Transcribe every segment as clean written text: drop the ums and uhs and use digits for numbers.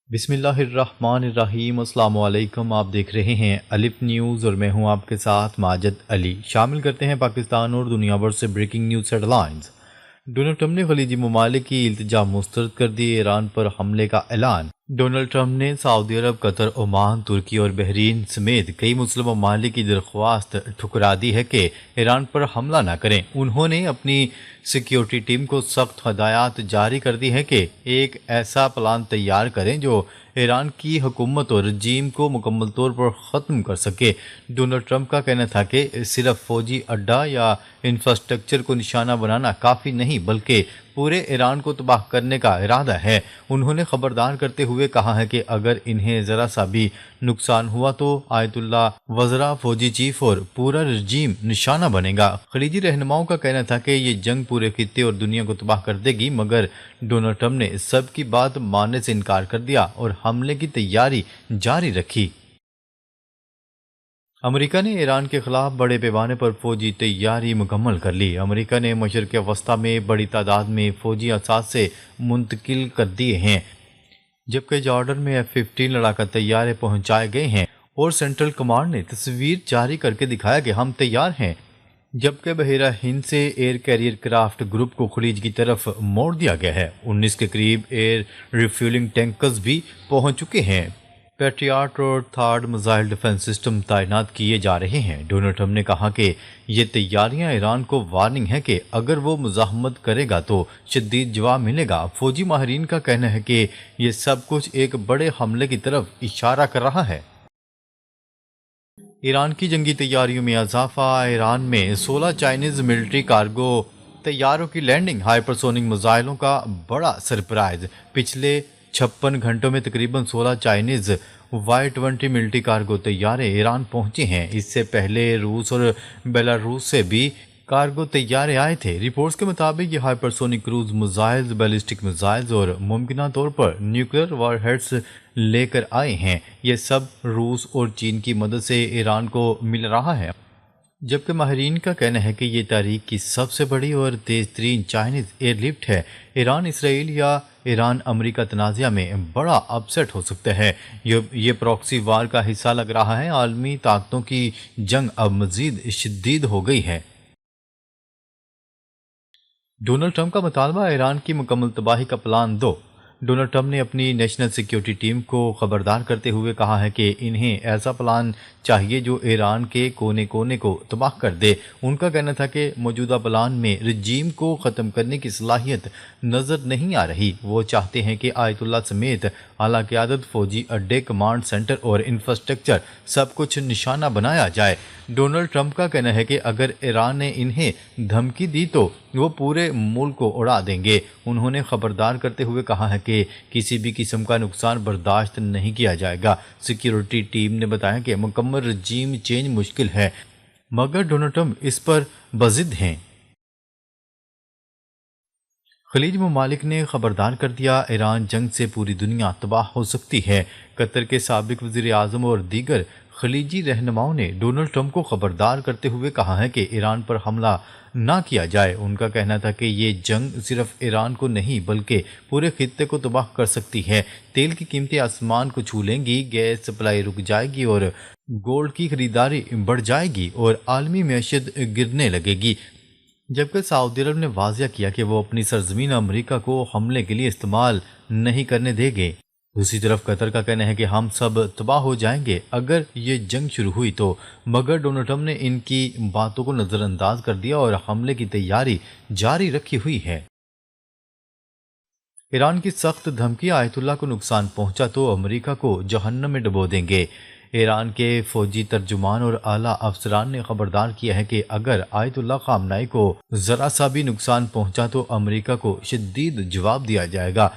بسم اللہ الرحمن الرحیم۔ السلام علیکم، آپ دیکھ رہے ہیں الف نیوز اور میں ہوں آپ کے ساتھ ماجد علی۔ شامل کرتے ہیں پاکستان اور دنیا بھر سے breaking news headlines. Donald Trump نے خلیجی ممالک کی التجا مسترد کر دی، ایران پر حملے کا اعلان۔ ڈونلڈ ٹرمپ نے سعودی عرب، قطر، عمان، ترکی اور بحرین سمیت کئی مسلم ممالک کی درخواست ٹھکرا دی ہے کہ ایران پر حملہ نہ کریں۔ انہوں نے اپنی سیکیورٹی ٹیم کو سخت ہدایات جاری کر دی ہے کہ ایک ایسا پلان تیار کریں جو ایران کی حکومت اور رجیم کو مکمل طور پر ختم کر سکے۔ ڈونلڈ ٹرمپ کا کہنا تھا کہ صرف فوجی اڈہ یا انفراسٹرکچر کو نشانہ بنانا کافی نہیں بلکہ پورے ایران کو تباہ کرنے کا ارادہ ہے۔ انہوں نے خبردار کرتے ہوئے کہا ہے کہ اگر انہیں ذرا سا بھی نقصان ہوا تو آیت اللہ وزراء، فوجی چیف اور پورا رجیم نشانہ بنے گا۔ خلیجی رہنماؤں کا کہنا تھا کہ یہ جنگ پورے خطے اور دنیا کو تباہ کر دے گی، مگر ڈونلڈ ٹرمپ نے سب کی بات ماننے سے انکار کر دیا اور حملے کی تیاری جاری رکھی۔ امریکہ نے ایران کے خلاف بڑے پیمانے پر فوجی تیاری مکمل کر لی۔ امریکہ نے مشرق وسطیٰ میں بڑی تعداد میں فوجی اثاثے منتقل کر دیے ہیں، جبکہ جارڈن میں F-15 لڑاکا طیارے پہنچائے گئے ہیں اور سینٹرل کمانڈ نے تصویر جاری کر کے دکھایا کہ ہم تیار ہیں، جبکہ بحیرہ ہند سے ایئر کیریئر کرافٹ گروپ کو خلیج کی طرف موڑ دیا گیا ہے۔ 19 کے قریب ایئر ریفیولنگ ٹینکرز بھی پہنچ چکے ہیں۔ پیٹریاٹ اور تھارڈ میزائل ڈیفنس سسٹم تعینات کیے جا رہے ہیں۔ ڈونلڈ ٹرمپ نے کہا کہ یہ تیاریاں ایران کو وارننگ ہے کہ اگر وہ مزاحمت کرے گا تو شدید جواب ملے گا۔ فوجی ماہرین کا کہنا ہے کہ یہ سب کچھ ایک بڑے حملے کی طرف اشارہ کر رہا ہے۔ ایران کی جنگی تیاریوں میں اضافہ، ایران میں 16 چائنیز ملٹری کارگو طیاروں کی لینڈنگ، ہائپرسونک میزائلوں کا بڑا سرپرائز۔ پچھلے 56 گھنٹوں میں تقریباً 16 چائنیز Y-20 ملٹری کارگو طیارے ایران پہنچے ہیں۔ اس سے پہلے روس اور بیلاروس سے بھی کارگو طیارے آئے تھے۔ رپورٹس کے مطابق یہ ہائپرسونک کروز میزائلز، بیلسٹک میزائلز اور ممکنہ طور پر نیوکلیر وار ہیڈز لے کر آئے ہیں۔ یہ سب روس اور چین کی مدد سے ایران کو مل رہا ہے، جبکہ ماہرین کا کہنا ہے کہ یہ تاریخ کی سب سے بڑی اور تیز ترین چائنیز ایئر لفٹ ہے۔ ایران اسرائیل یا ایران امریکہ تنازع میں بڑا اپسیٹ ہو سکتا ہے۔ یہ پراکسی وار کا حصہ لگ رہا ہے۔ عالمی طاقتوں کی جنگ اب مزید شدید ہو گئی ہے۔ ڈونلڈ ٹرمپ کا مطالبہ، ایران کی مکمل تباہی کا پلان دو۔ ڈونلڈ ٹرمپ نے اپنی نیشنل سیکیورٹی ٹیم کو خبردار کرتے ہوئے کہا ہے کہ انہیں ایسا پلان چاہیے جو ایران کے کونے کونے کو تباہ کر دے۔ ان کا کہنا تھا کہ موجودہ پلان میں رجیم کو ختم کرنے کی صلاحیت نظر نہیں آ رہی۔ وہ چاہتے ہیں کہ آیت اللہ سمیت اعلیٰ قیادت، فوجی اڈے، کمانڈ سینٹر اور انفراسٹرکچر سب کچھ نشانہ بنایا جائے۔ ڈونلڈ ٹرمپ کا کہنا ہے کہ اگر ایران نے انہیں دھمکی دی تو وہ پورے ملک کو اڑا دیں گے۔ انہوں نے خبردار کرتے ہوئے کہا ہے کہ کسی بھی قسم کا نقصان برداشت نہیں کیا جائے گا۔ سیکیورٹی ٹیم نے بتایا کہ مکمل رجیم چینج مشکل ہے، مگر ڈونلڈ ٹرمپ اس پر بضد ہیں۔ خلیج ممالک نے خبردار کر دیا، ایران جنگ سے پوری دنیا تباہ ہو سکتی ہے۔ قطر کے سابق وزیر اعظم اور دیگر خلیجی رہنماؤں نے ڈونلڈ ٹرمپ کو خبردار کرتے ہوئے کہا ہے کہ ایران پر حملہ نہ کیا جائے۔ ان کا کہنا تھا کہ یہ جنگ صرف ایران کو نہیں بلکہ پورے خطے کو تباہ کر سکتی ہے۔ تیل کی قیمتیں آسمان کو چھو لیں گی، گیس سپلائی رک جائے گی اور گولڈ کی خریداری بڑھ جائے گی اور عالمی معیشت گرنے لگے گی، جبکہ سعودی عرب نے واضح کیا کہ وہ اپنی سرزمین امریکہ کو حملے کے لیے استعمال نہیں کرنے دیں گے۔ دوسری طرف قطر کا کہنا ہے کہ ہم سب تباہ ہو جائیں گے اگر یہ جنگ شروع ہوئی تو، مگر ڈونلڈ ٹرمپ نے ان کی باتوں کو نظر انداز کر دیا اور حملے کی تیاری جاری رکھی ہوئی ہے۔ ایران کی سخت دھمکی، آیت اللہ کو نقصان پہنچا تو امریکہ کو جہنم میں ڈبو دیں گے۔ ایران کے فوجی ترجمان اور اعلیٰ افسران نے خبردار کیا ہے کہ اگر آیت اللہ خامنائی کو ذرا سا بھی نقصان پہنچا تو امریکہ کو شدید جواب دیا جائے گا۔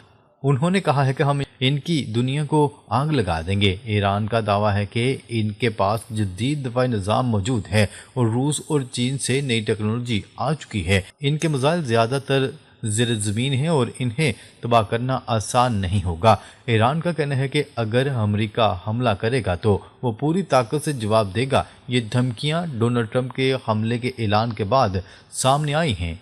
انہوں نے کہا ہے کہ ہم ان کی دنیا کو آگ لگا دیں گے۔ ایران کا دعویٰ ہے کہ ان کے پاس جدید دفاعی نظام موجود ہے اور روس اور چین سے نئی ٹیکنالوجی آ چکی ہے۔ ان کے میزائل زیادہ تر زیر زمین ہیں اور انہیں تباہ کرنا آسان نہیں ہوگا۔ ایران کا کہنا ہے کہ اگر امریکہ حملہ کرے گا تو وہ پوری طاقت سے جواب دے گا۔ یہ دھمکیاں ڈونلڈ ٹرمپ کے حملے کے اعلان کے بعد سامنے آئی ہیں۔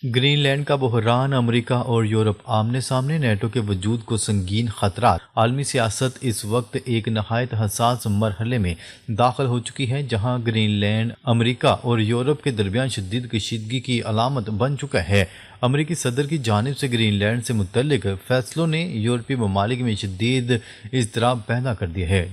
گرین لینڈ کا بحران، امریکہ اور یورپ آمنے سامنے، نیٹو کے وجود کو سنگین خطرات۔ عالمی سیاست اس وقت ایک نہایت حساس مرحلے میں داخل ہو چکی ہے، جہاں گرین لینڈ امریکہ اور یورپ کے درمیان شدید کشیدگی کی علامت بن چکا ہے۔ امریکی صدر کی جانب سے گرین لینڈ سے متعلق فیصلوں نے یورپی ممالک میں شدید اضطراب پیدا کر دیا ہے۔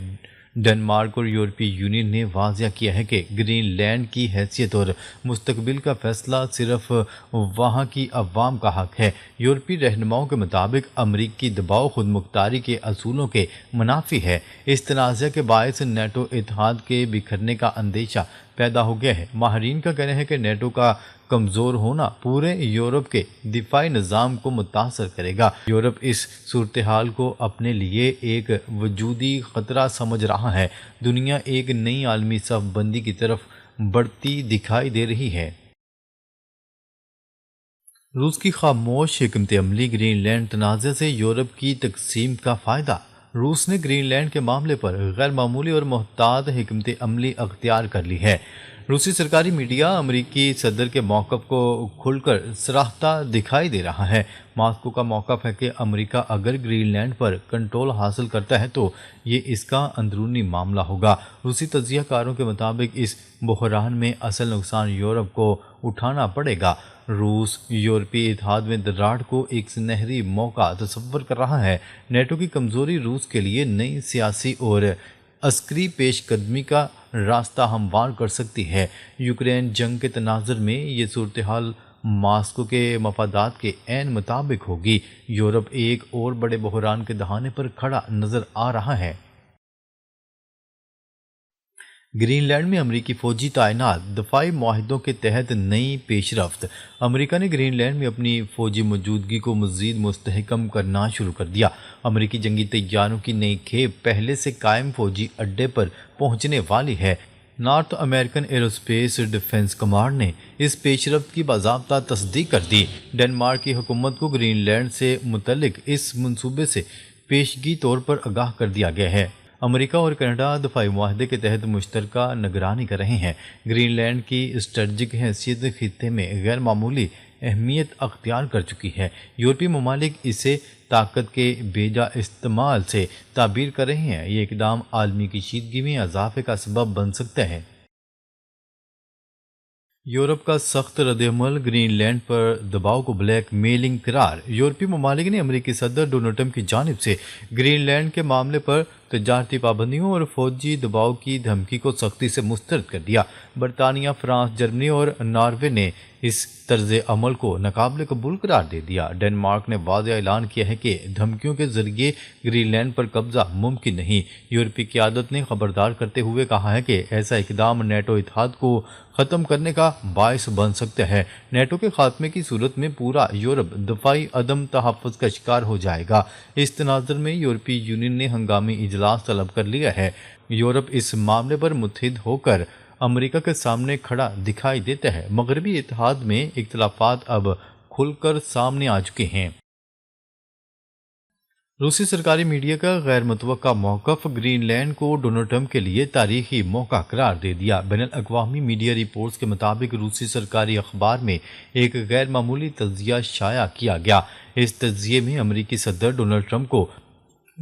ڈنمارک اور یورپی یونین نے واضح کیا ہے کہ گرین لینڈ کی حیثیت اور مستقبل کا فیصلہ صرف وہاں کی عوام کا حق ہے۔ یورپی رہنماؤں کے مطابق امریکی دباؤ خود مختاری کے اصولوں کے منافی ہے۔ اس تنازع کے باعث نیٹو اتحاد کے بکھرنے کا اندیشہ پیدا ہو گیا ہے۔ ماہرین کا کہنا ہے کہ نیٹو کا کمزور ہونا پورے یورپ کے دفاعی نظام کو متاثر کرے گا۔ یورپ اس صورتحال کو اپنے لیے ایک وجودی خطرہ سمجھ رہا ہے۔ دنیا ایک نئی عالمی صف بندی کی طرف بڑھتی دکھائی دے رہی ہے۔ روس کی خاموش حکمت عملی، گرین لینڈ تنازع سے یورپ کی تقسیم کا فائدہ۔ روس نے گرین لینڈ کے معاملے پر غیر معمولی اور محتاط حکمت عملی اختیار کر لی ہے۔ روسی سرکاری میڈیا امریکی صدر کے موقف کو کھل کر سراہتا دکھائی دے رہا ہے۔ ماسکو کا موقف ہے کہ امریکہ اگر گرین لینڈ پر کنٹرول حاصل کرتا ہے تو یہ اس کا اندرونی معاملہ ہوگا۔ روسی تجزیہ کاروں کے مطابق اس بحران میں اصل نقصان یورپ کو اٹھانا پڑے گا۔ روس یورپی اتحاد میں دراڑ کو ایک سنہری موقع تصور کر رہا ہے۔ نیٹو کی کمزوری روس کے لیے نئی سیاسی اور عسکری پیش قدمی کا راستہ ہموار کر سکتی ہے۔ یوکرین جنگ کے تناظر میں یہ صورتحال ماسکو کے مفادات کے عین مطابق ہوگی۔ یورپ ایک اور بڑے بحران کے دہانے پر کھڑا نظر آ رہا ہے۔ گرین لینڈ میں امریکی فوجی تعینات، دفاعی معاہدوں کے تحت نئی پیش رفت۔ امریکہ نے گرین لینڈ میں اپنی فوجی موجودگی کو مزید مستحکم کرنا شروع کر دیا۔ امریکی جنگی طیاروں کی نئی کھیپ پہلے سے قائم فوجی اڈے پر پہنچنے والی ہے۔ North American aerospace defence command نے اس پیش رفت کی باضابطہ تصدیق کر دی۔ ڈنمارک کی حکومت کو گرین لینڈ سے متعلق اس منصوبے سے پیشگی طور پر آگاہ کر دیا گیا ہے۔ امریکہ اور کینیڈا دفاعی معاہدے کے تحت مشترکہ نگرانی کر رہے ہیں۔ گرین لینڈ کی اسٹریٹجک حیثیت خطے میں غیر معمولی اہمیت اختیار کر چکی ہے۔ یورپی ممالک اسے طاقت کے بیجا استعمال سے تعبیر کر رہے ہیں۔ یہ اقدام عالمی کشیدگی میں اضافے کا سبب بن سکتا ہے۔ یورپ کا سخت ردعمل، گرین لینڈ پر دباؤ کو بلیک میلنگ قرار۔ یورپی ممالک نے امریکی صدر ڈونلڈ ٹرمپ کی جانب سے گرین لینڈ کے معاملے پر تجارتی پابندیوں اور فوجی دباؤ کی دھمکی کو سختی سے مسترد کر دیا۔ برطانیہ، فرانس، جرمنی اور ناروے نے اس طرز عمل کو ناقابل قبول قرار دے دیا۔ ڈنمارک نے واضح اعلان کیا ہے کہ دھمکیوں کے ذریعے گرین لینڈ پر قبضہ ممکن نہیں۔ یورپی قیادت نے خبردار کرتے ہوئے کہا ہے کہ ایسا اقدام نیٹو اتحاد کو ختم کرنے کا باعث بن سکتا ہے۔ نیٹو کے خاتمے کی صورت میں پورا یورپ دفاعی عدم تحفظ کا شکار ہو جائے گا۔ اس تناظر میں یورپی یونین نے ہنگامی اجلاس طلب کر لیا ہے۔ یورپ اس معاملے پر متحد ہو کر امریکہ کے سامنے کھڑا دکھائی دیتا ہے۔ مغربی اتحاد میں اختلافات اب کھل کر سامنے آ چکے ہیں۔ روسی سرکاری میڈیا کا غیر متوقع موقف، گرین لینڈ کو ڈونلڈ ٹرمپ کے لیے تاریخی موقع قرار دے دیا۔ بین الاقوامی میڈیا رپورٹس کے مطابق روسی سرکاری اخبار میں ایک غیر معمولی تجزیہ شائع کیا گیا۔ اس تجزیے میں امریکی صدر ڈونلڈ ٹرمپ کو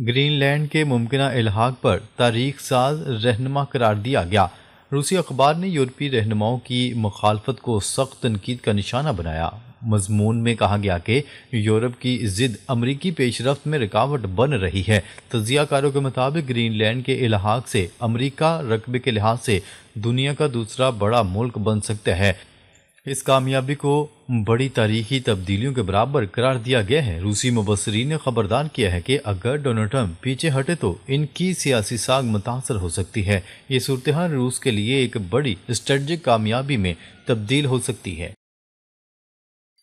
گرین لینڈ کے ممکنہ الحاق پر تاریخ ساز رہنما قرار دیا گیا۔ روسی اخبار نے یورپی رہنماؤں کی مخالفت کو سخت تنقید کا نشانہ بنایا۔ مضمون میں کہا گیا کہ یورپ کی ضد امریکی پیش رفت میں رکاوٹ بن رہی ہے۔ تجزیہ کاروں کے مطابق گرین لینڈ کے الحاق سے امریکہ رقبے کے لحاظ سے دنیا کا دوسرا بڑا ملک بن سکتا ہے۔ اس کامیابی کو بڑی تاریخی تبدیلیوں کے برابر قرار دیا گیا ہے۔ روسی مبصرین نے خبردار کیا ہے کہ اگر ڈونلڈ ٹرمپ پیچھے ہٹے تو ان کی سیاسی ساکھ متاثر ہو سکتی ہے۔ یہ صورتحال روس کے لیے ایک بڑی اسٹریٹجک کامیابی میں تبدیل ہو سکتی ہے۔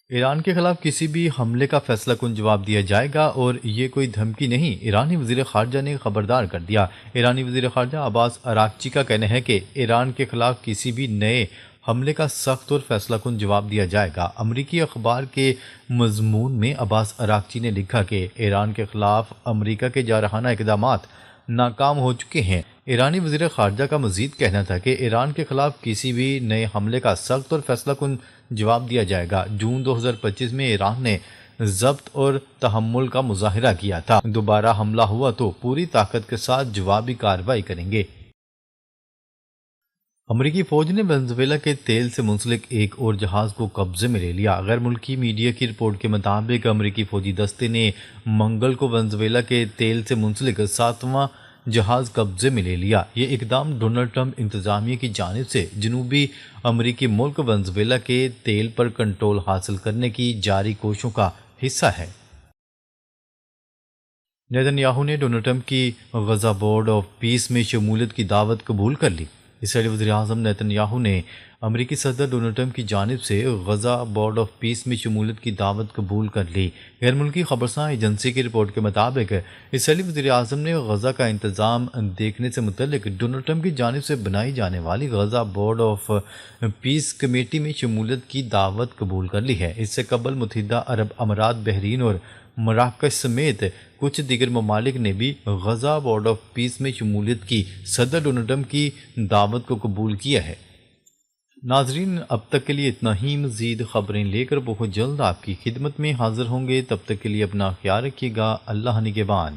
ایران کے خلاف کسی بھی حملے کا فیصلہ کن جواب دیا جائے گا اور یہ کوئی دھمکی نہیں، ایرانی وزیر خارجہ نے خبردار کر دیا۔ ایرانی وزیر خارجہ عباس اراغچی کا کہنا ہے کہ ایران کے خلاف کسی بھی نئے حملے کا سخت اور فیصلہ کن جواب دیا جائے گا۔ امریکی اخبار کے مضمون میں عباس اراغچی نے لکھا کہ ایران کے خلاف امریکہ کے جارحانہ اقدامات ناکام ہو چکے ہیں۔ ایرانی وزیر خارجہ کا مزید کہنا تھا کہ ایران کے خلاف کسی بھی نئے حملے کا سخت اور فیصلہ کن جواب دیا جائے گا۔ جون 2025 میں ایران نے ضبط اور تحمل کا مظاہرہ کیا تھا۔ دوبارہ حملہ ہوا تو پوری طاقت کے ساتھ جوابی کارروائی کریں گے۔ امریکی فوج نے وینزویلا کے تیل سے منسلک ایک اور جہاز کو قبضے میں لے لیا۔ غیر ملکی میڈیا کی رپورٹ کے مطابق امریکی فوجی دستے نے منگل کو وینزویلا کے تیل سے منسلک 7واں جہاز قبضے میں لے لیا۔ یہ اقدام ڈونلڈ ٹرمپ انتظامیہ کی جانب سے جنوبی امریکی ملک وینزویلا کے تیل پر کنٹرول حاصل کرنے کی جاری کوششوں کا حصہ ہے۔ نیتن یاہو نے ڈونلڈ ٹرمپ کی غزہ بورڈ آف پیس میں شمولیت کی دعوت قبول کر لی۔ اسرائیلی وزیر اعظم نیتن یاہو نے امریکی صدر ڈونلڈ ٹرمپ کی جانب سے غزہ بورڈ آف پیس میں شمولیت کی دعوت قبول کر لی۔ غیر ملکی خبرساں ایجنسی کی رپورٹ کے مطابق اسرائیلی وزیر اعظم نے غزہ کا انتظام دیکھنے سے متعلق ڈونلڈ ٹرمپ کی جانب سے بنائی جانے والی Gaza board of peace committee میں شمولیت کی دعوت قبول کر لی ہے۔ اس سے قبل متحدہ عرب امارات، بحرین اور مراکش سمیت کچھ دیگر ممالک نے بھی غزہ بورڈ آف پیس میں شمولیت کی صدر ڈونلڈ ٹرمپ کی دعوت کو قبول کیا ہے۔ ناظرین، اب تک کے لیے اتنا ہی۔ مزید خبریں لے کر بہت جلد آپ کی خدمت میں حاضر ہوں گے۔ تب تک کے لیے اپنا خیال رکھیے گا۔ اللہ نگہبان۔